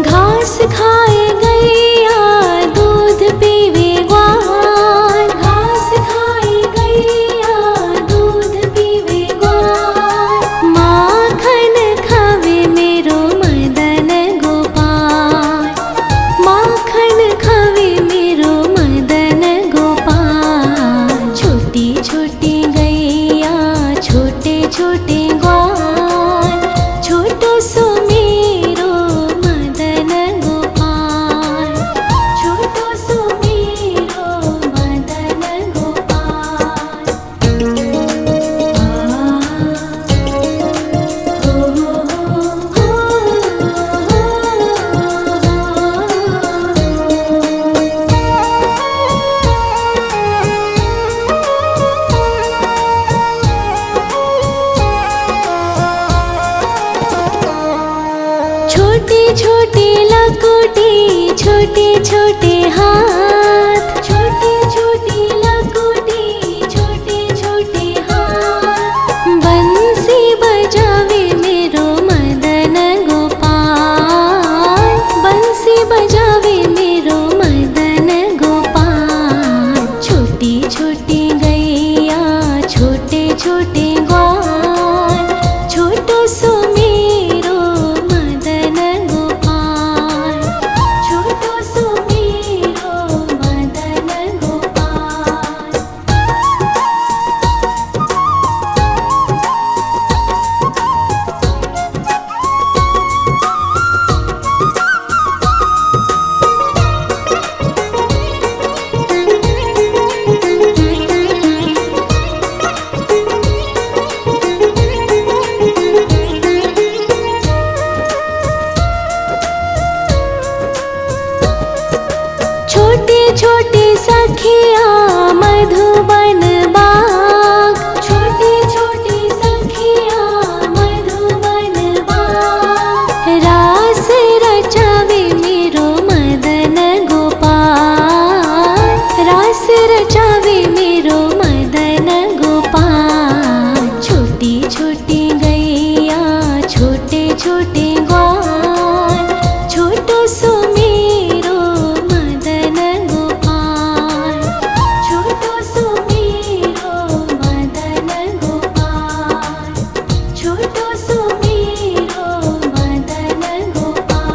घास खाए गैया दूध पीवे ग्वाल, घास खाए गैया दूध पीवे ग्वाल। माखन खावे मेरो मदन गोपाल, माखन खावे मेरो मदन गोपाल। छोटी छोटी गैया छोटे छोटे ग्वाल, छोटो सो मेरो मदन गोपाल, छोटो सो मेरो मदन गोपाल। छोटी छोटी लकुटी छोटे छोटे हाथ, छोटी छोटी लकुटी छोटे छोटे हाथ। बंसी बजावे मेरो मदन गोपाल, बंसी बजावे मेरो मदन गोपाल। छोटी छोटी गैया छोटे छोटे ग्वाल, छोटो सो मेरो मदन गोपाल, छोटो सो मेरो मदन गोपाल। छोटे छोटे सखिया मधुबन बाग, छोटे छोटे सखिया मधुबन बाग। रास रचावे मेरो मदन गोपाल, रास रचावे मेरो मदन गोपाल। छोटी छोटी गैया छोटे छोटे ग्वाल, छोटो सो मेरो मदन गोपाल, छोटो सो मेरो मदन गोपाल, छोटो सो मेरो मदन गोपाल।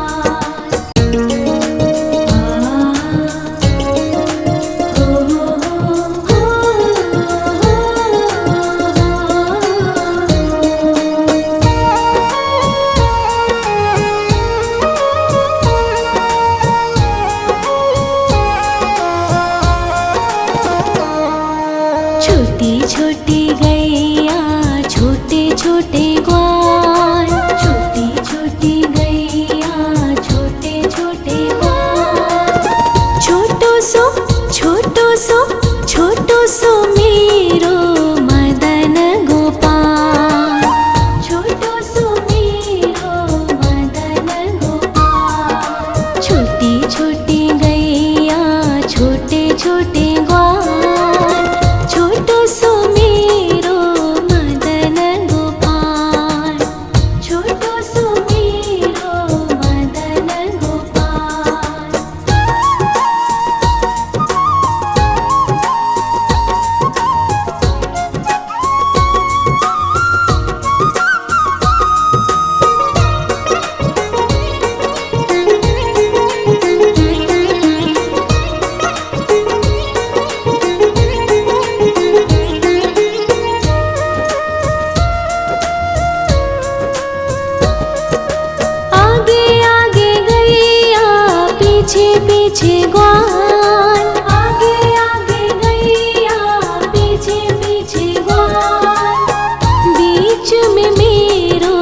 छोटी छोटी गैया छोटे छोटे ग्वाल, छोटी छोटी गैया छोटे छोटे ग्वाल। छोटो सो छोटो सो छोटो सो मेरो मदन गोपाल, छोटो सो मेरो मदन गोपाल। छोटी छोटी गैया छोटे छोटे ग्वाल, छोटो सो मेरो मदन गोपाल, छोटो सो मेरो मदन गोपाल। आगे आगे गैया पीछे पीछे ग्वाल, आगे आगे गैया पीछे पीछे ग्वाल। बीच में मेरो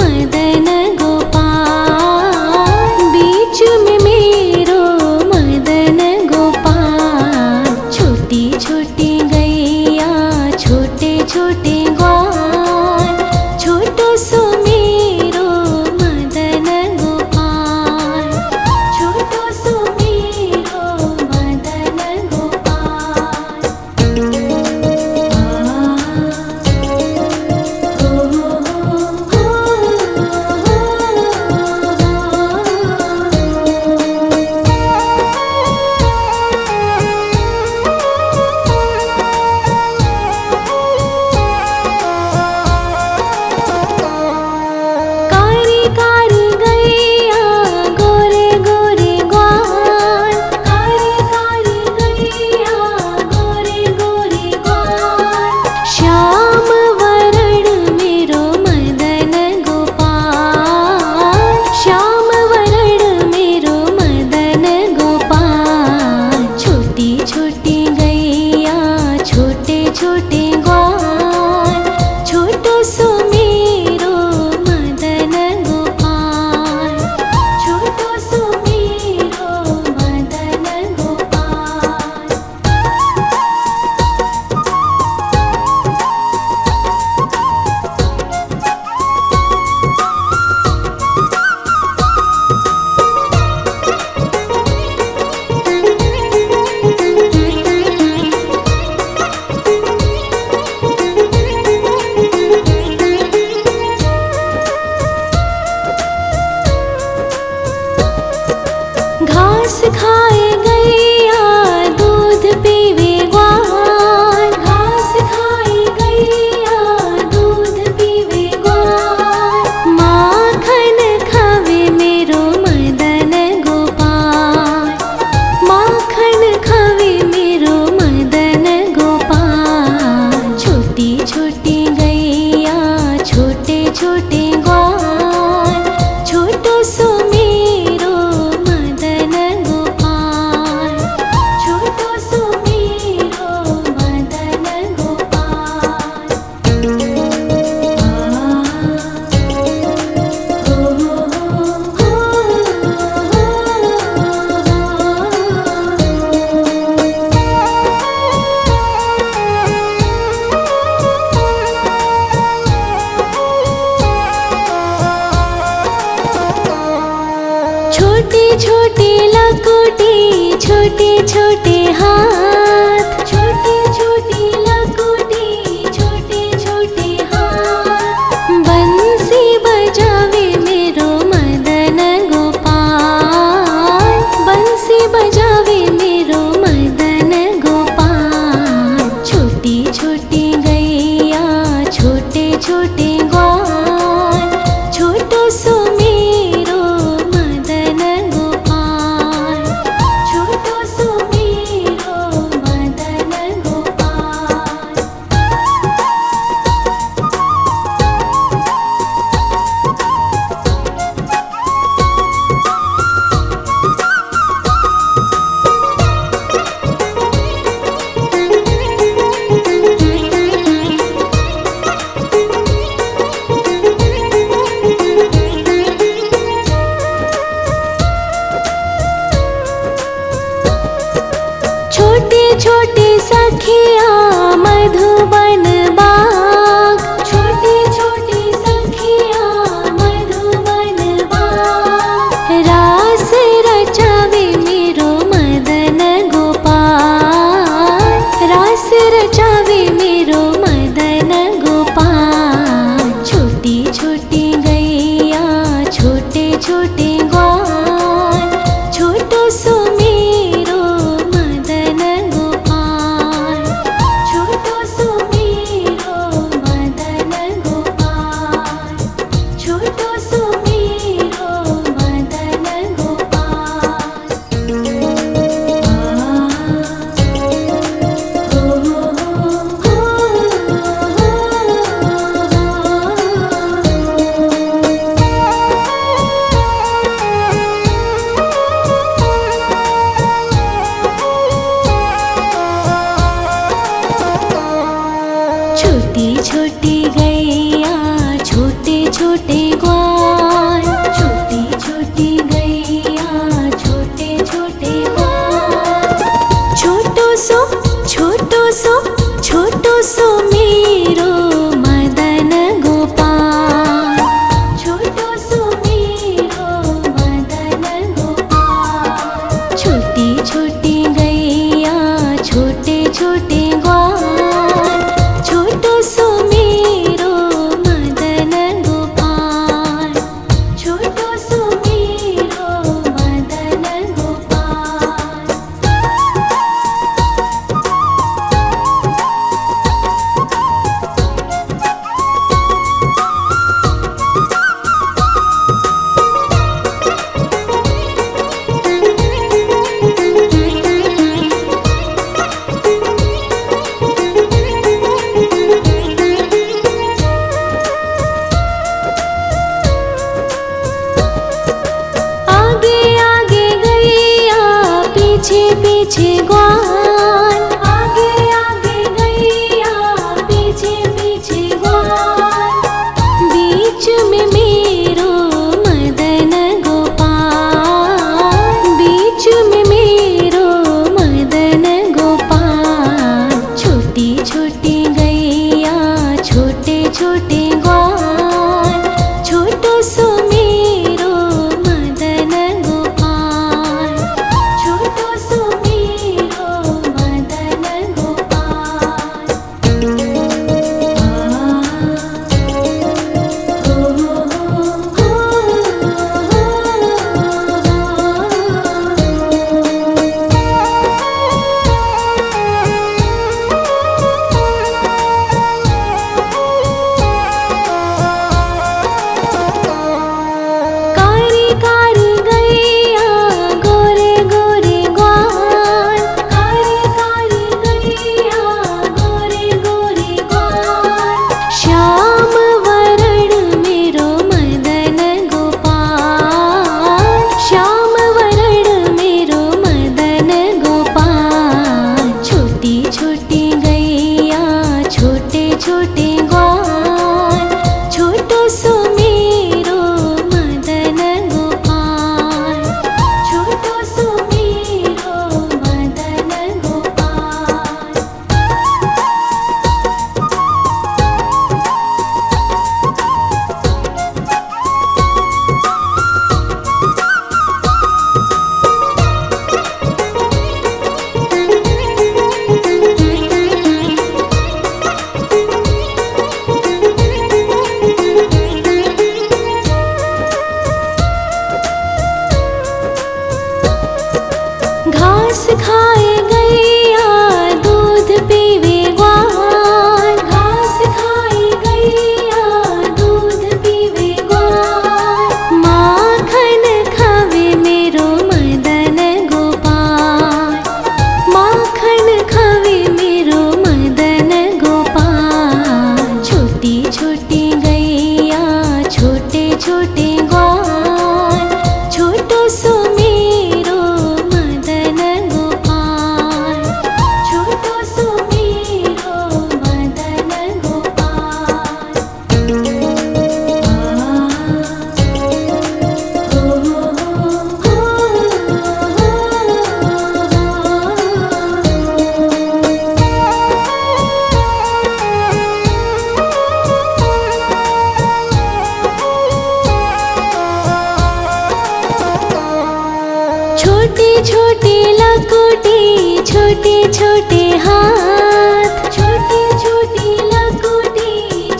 मदन गोपाल, बीच में मेरो मदन गोपाल। छोटी छोटी गैया छोटे छोटे ग्वाल, छोटो सो मेरो मदन गोपाल, छोटो सो मेरो घास खाए गैया दूध पीवे ग्वाल, घास खाए गैया दूध पीवे ग्वाल, माखन खावे मेरो मदन गोपाल, माखन खावे मेरो मदन गोपाल। छोटी छोटी गैया छोटे छोटे ग्वाल, छोटो सो मेरो मदन गोपाल, छोटो सो मेरो मदन गोपाल। छोटे छोटे लकोटी छोटे छोटे हाथ, छोटे छोटे लकोटी छोटे छोटे हाथ, बंसी बजावे मेरो मदन गोपाल, बंसी बजावे मेरो मदन गोपाल। छोटी छोटी गैया छोटे छोटे ग्वाल, छोटो सो मेरो मदन गोपाल, छोटो सो मेरो मदन गोपाल। छोटे छोटे सखिया मधुबन बाग, छोटे छोटे सखिया मधुबन बाग, रास रचावे मेरो मदन गोपाल, रास रचावे मेरो मदन गोपाल। छोटी छोटी गैया छोटे छोटे ग्वाल, छोटो सो मेरो मदन गोपाल, छोटो सो मेरो मदन गोपाल, छोटो सो मेरो मदन गोपाल। छोटी छोटी गैया छोटे छोटे ग्वाल, छोटी छोटी गैया छोटे छोटे ग्वाल, छोटो सो छोटो सो छोटो सो मेरो मदन गोपाल, छोटो सो मेरो मदन गोपाल। छोटी छोटी गैया छोटे छोटे ग्वाल, छोटो सो मेरो मदन गोपाल, छोटो सो मेरो मदन गोपाल। आगे आगे गैया पीछे पीछे ग्वाल, आगे आगे गैया पीछे पीछे ग्वाल, बीच में मेरो मदन गोपाल, बीच में मेरो मदन गोपाल। छोटी छोटी गैया छोटे छोटे ग्वाल, छोटो सो मेरो मदन गोपाल, छोटो सो मेरो छोटे छोटे लकोटे छोटे छोटे हाथ, छोटे छोटे लकोटे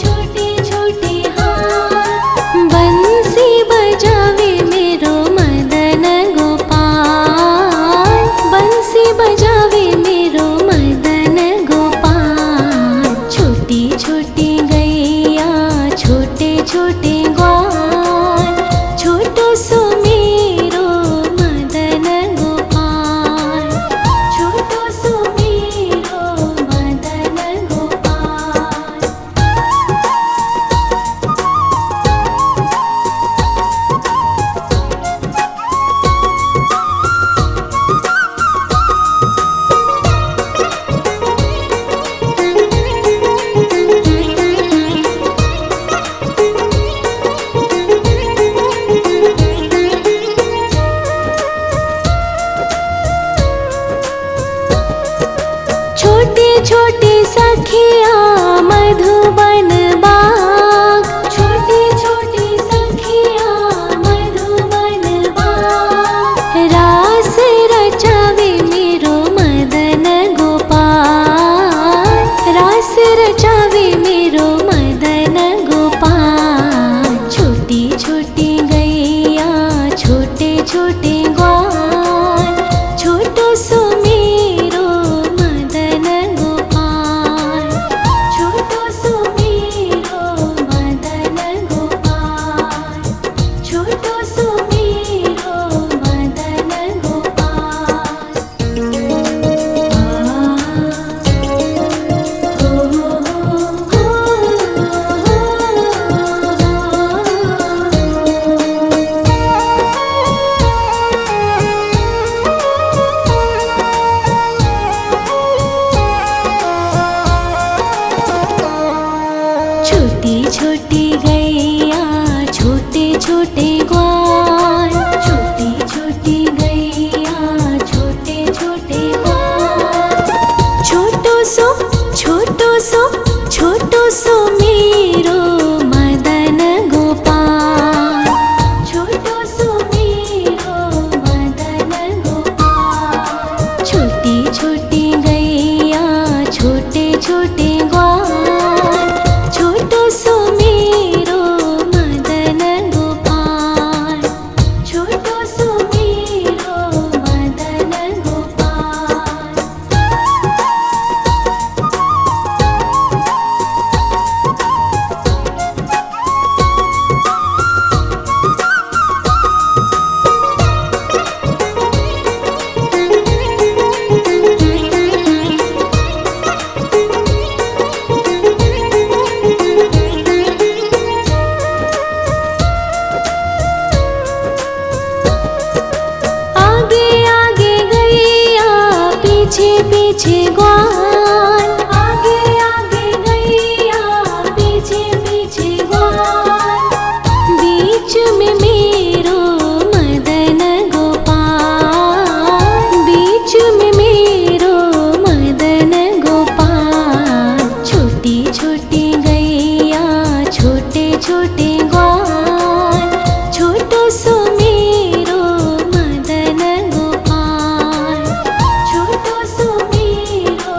छोटे छोटे हाथ। बंसी बजावे मेरो मदन गोपाल, बंसी बजावे मेरो मदन गोपाल। छोटी छोटी गैया छोटे छोटे ग्वाल, छोटो सो मेरो मदन गोपाल, छोटो सो मेरो मदन गोपाल। छोटे छोटे सखिया मधुबन बाग, छोटे छोटे सखिया मधुबन बाग। रास रचावे मेरो मदन गोपाल, रास रचावे मेरो मदन गोपाल। छोटी छोटी गैया छोटे छोटे ग्वाल, छोटो सो मेरो मदन गोपाल, छोटो सो मेरो मदन गोपाल, छोटो सो मेरो मदन गोपाल। छोटी छोटी गैया छोटे छोटे ग्वाल, छोटी छोटी गैया छोटे छोटे ग्वाल। छोटो सो छोटो सो छोटो सो मेरो मदन गोपाल, छोटो सो मेरो मदन गोपाल। छोटी छोटी गैया छोटे छोटे ग्वाल, छोटो सो मेरो मदन गोपाल, छोटो सो मेरो मदन गोपाल। आगे आगे गैया पीछे पीछे ग्वाल, आगे आगे गैया पीछे पीछे ग्वाल। बीच में मेरो मदन गोपाल, बीच में मेरो मदन गोपाल। छोटी छोटी गैया छोटे छोटे ग्वाल, छोटो सो मेरो मदन गोपाल, छोटो सो मेरो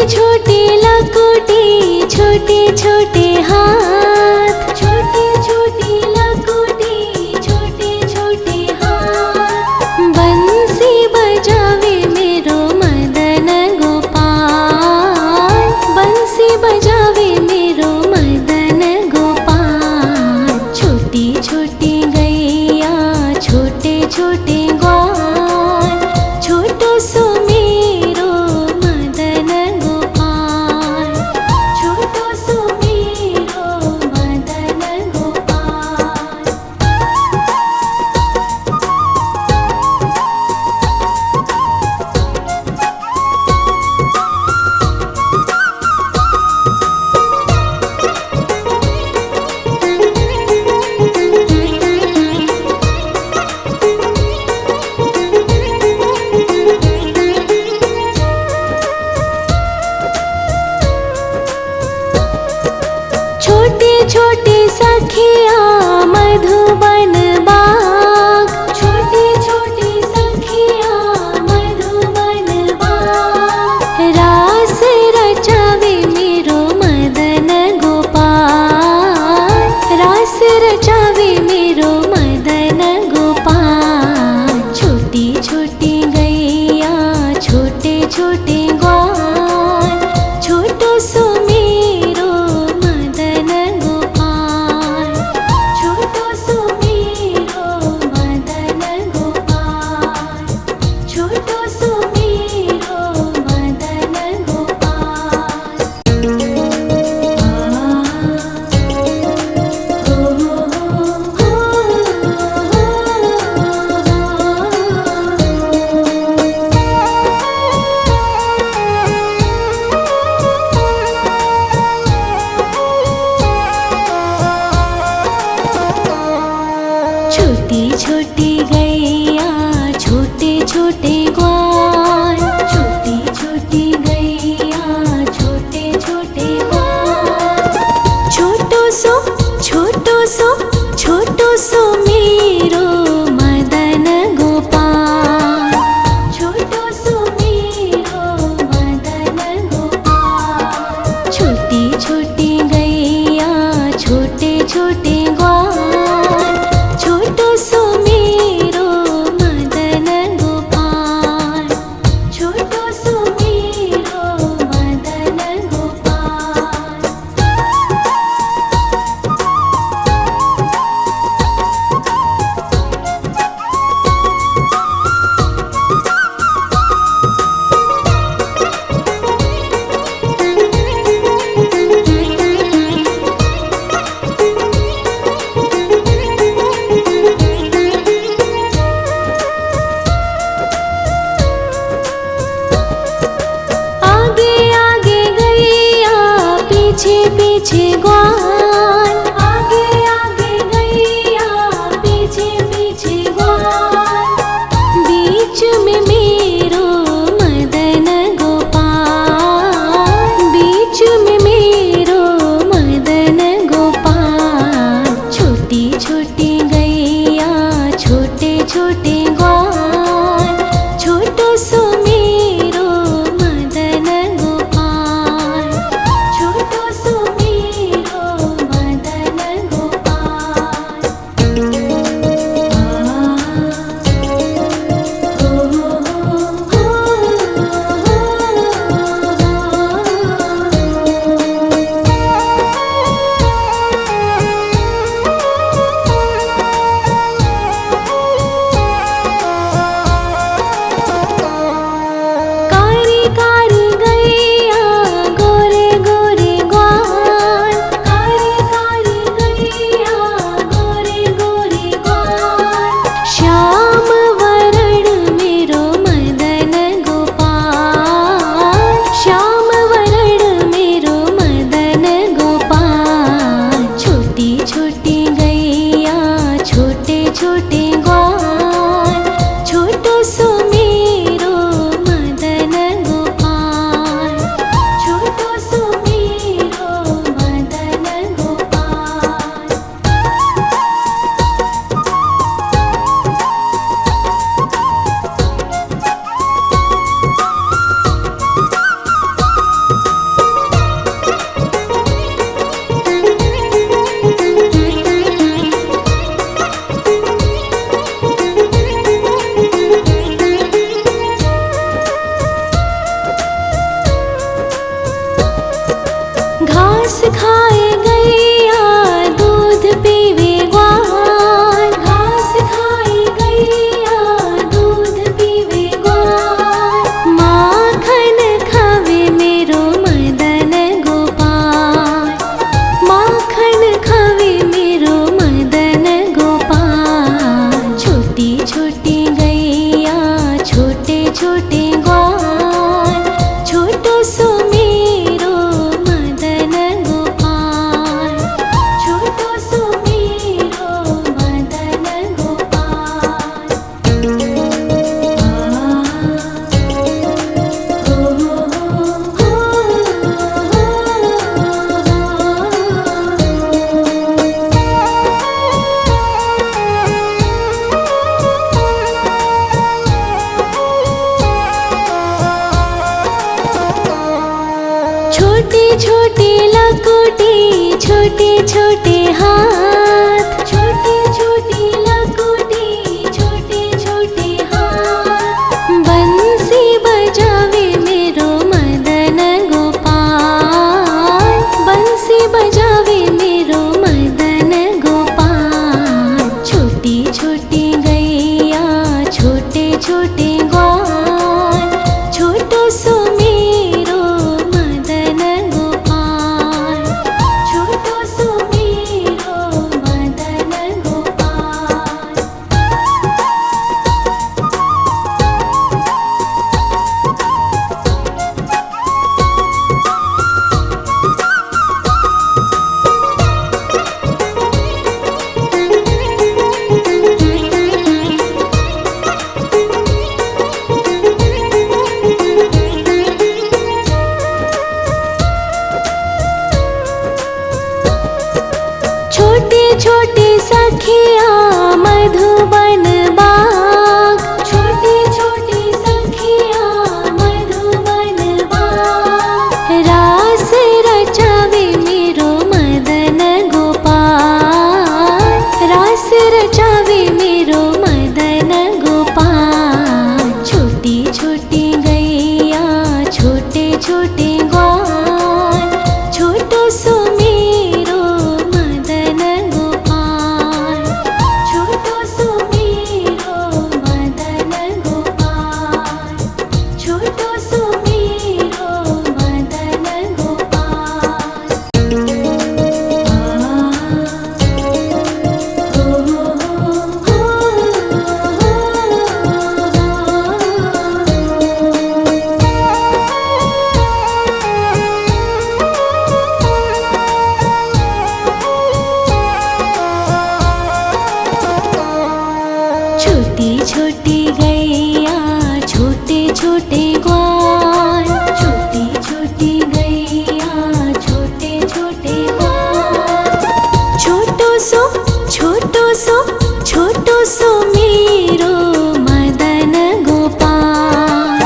छोटी लकुटी छोटे छोटे हाथ, छोटी छोटी लकुटी छोटे छोटे हाथ। बंसी बजावे मेरो मदन गोपाल, बंसी बजावे मेरो मदन गोपाल। छोटी छोटी गैया छोटे छोटे ग्वाल, छोटो सो मेरो मदन गोपाल, छोटो सो मेरो मदन गोपाल। छोटी छोटी सखिया मधुबन बाग, छोटी छोटी सखिया मधुबन बाग। रास रचावे मेरो मदन गोपाल, रास रचावे मेरो मदन गोपाल। छोटी छोटी गैया छोटे छोटे ग्वाल, छोटो सो मेरो मदन गोपाल, छोटो सो मेरो मदन गोपाल, छोटो सो मेरो मदन गोपाल। छोटी छोटी गैया छोटे छोटे ग्वाल, छोटी छोटी गैया छोटे छोटे ग्वाल। छोटो सो छोटो सो छोटो सो मेरो मदन गोपाल, छोटो सो मेरो मदन गोपाल। छोटी छोटी गैया छोटे छोटे ग्वाल, छोटो सो मेरो मदन गोपाल, छोटो सो मेरो मदन गोपाल। आगे आगे गैया पीछे पीछे ग्वाल, आगे आगे गैया पीछे पीछे ग्वाल। बीच में मेरो मदन गोपाल, बीच में मेरो मदन गोपाल। छोटी छोटी गैया छोटे छोटे ग्वाल, छोटो सो मेरो मदन गोपाल, छोटो सो मेरो खाए गैया दूध पीवे ग्वाल, घास खाए गैया दूध पीवे ग्वाल, माखन खावे मेरो मदन गोपाल, माखन खावे मेरो मदन गोपाल। छोटी छोटी गैया छोटे छोटे ग्वाल, छोटो सो मेरो मदन गोपाल, छोटो सो मेरो मदन गोपाल। छोटी छोटी लकुटी छोटे छोटे हाथ, छोटी छोटी लकुटी छोटे छोटे हाथ, बंसी बजावे मेरो मदन गोपाल, बंसी बजावे मेरो मदन गोपाल। छोटी छोटी गैया छोटे छोटे ग्वाल, छोटो सो मेरो मदन गोपाल, छोटो सो मेरो मदन गोपाल। छोटे छोटे सखिया मधुबन बाग, छोटे छोटे सखिया मधुबन बाग, रास रचावे मेरो मदन गोपाल, रास रचावे मेरो मदन गोपाल। छोटी छोटी गैया छोटे छोटे ग्वाल, छोटो सो मेरो मदन गोपाल, छोटो सो मेरो मदन गोपाल, छोटो सो मेरो मदन गोपाल। छोटी छोटी गैया छोटे छोटे ग्वाल, छोटी छोटी गैया छोटे छोटे ग्वाल, छोटो सो छोटो सो मेरो मदन गोपाल,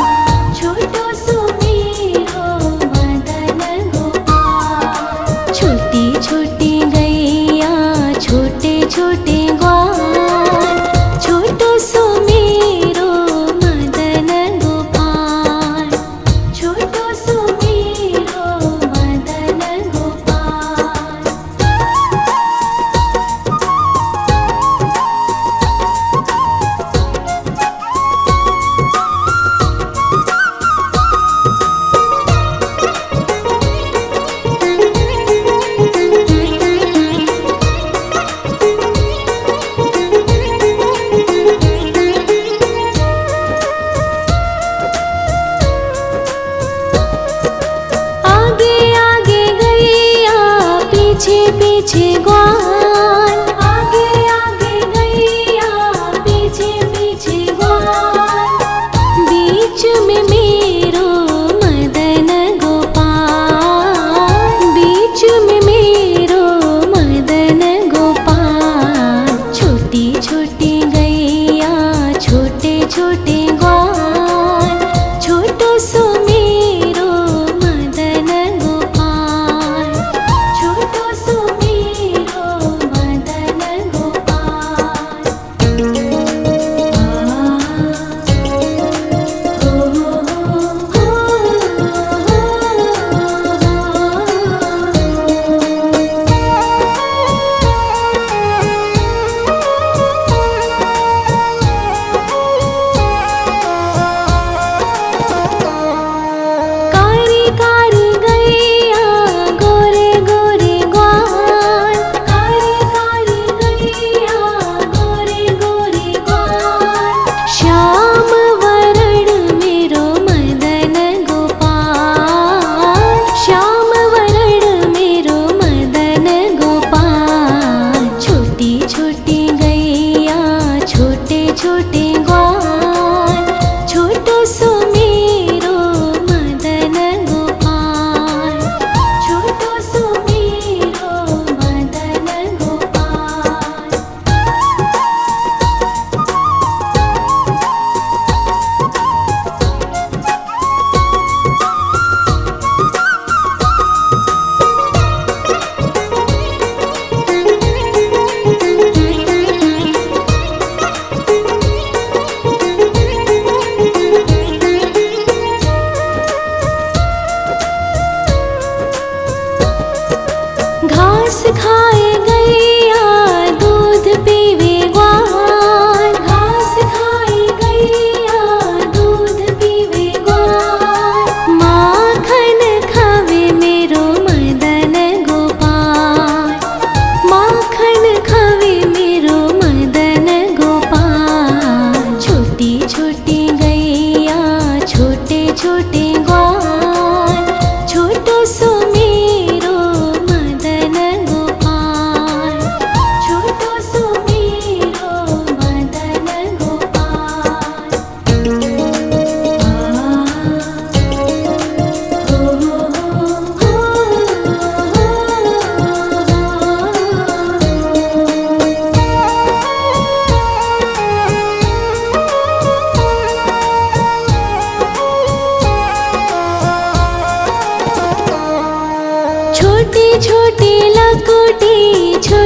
छोटो सो मेरो मदन गोपाल। छोटी छोटी गैया छोटे छोटे ग्वाल, छोटो सो मेरो मदन गोपाल, छोटो सो मेरो मदन गोपाल। आगे आगे गैया पीछे पीछे ग्वाल, आगे आगे गैया पीछे पीछे ग्वाल, बीच में मेरो मदन गोपाल, बीच में मेरो मदन गोपाल। छोटी छोटी गैया छोटे छोटे ग्वाल, छोटो सो मेरो मदन गोपाल, छोटो सो मेरो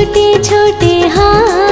छोटे छोटे हाथ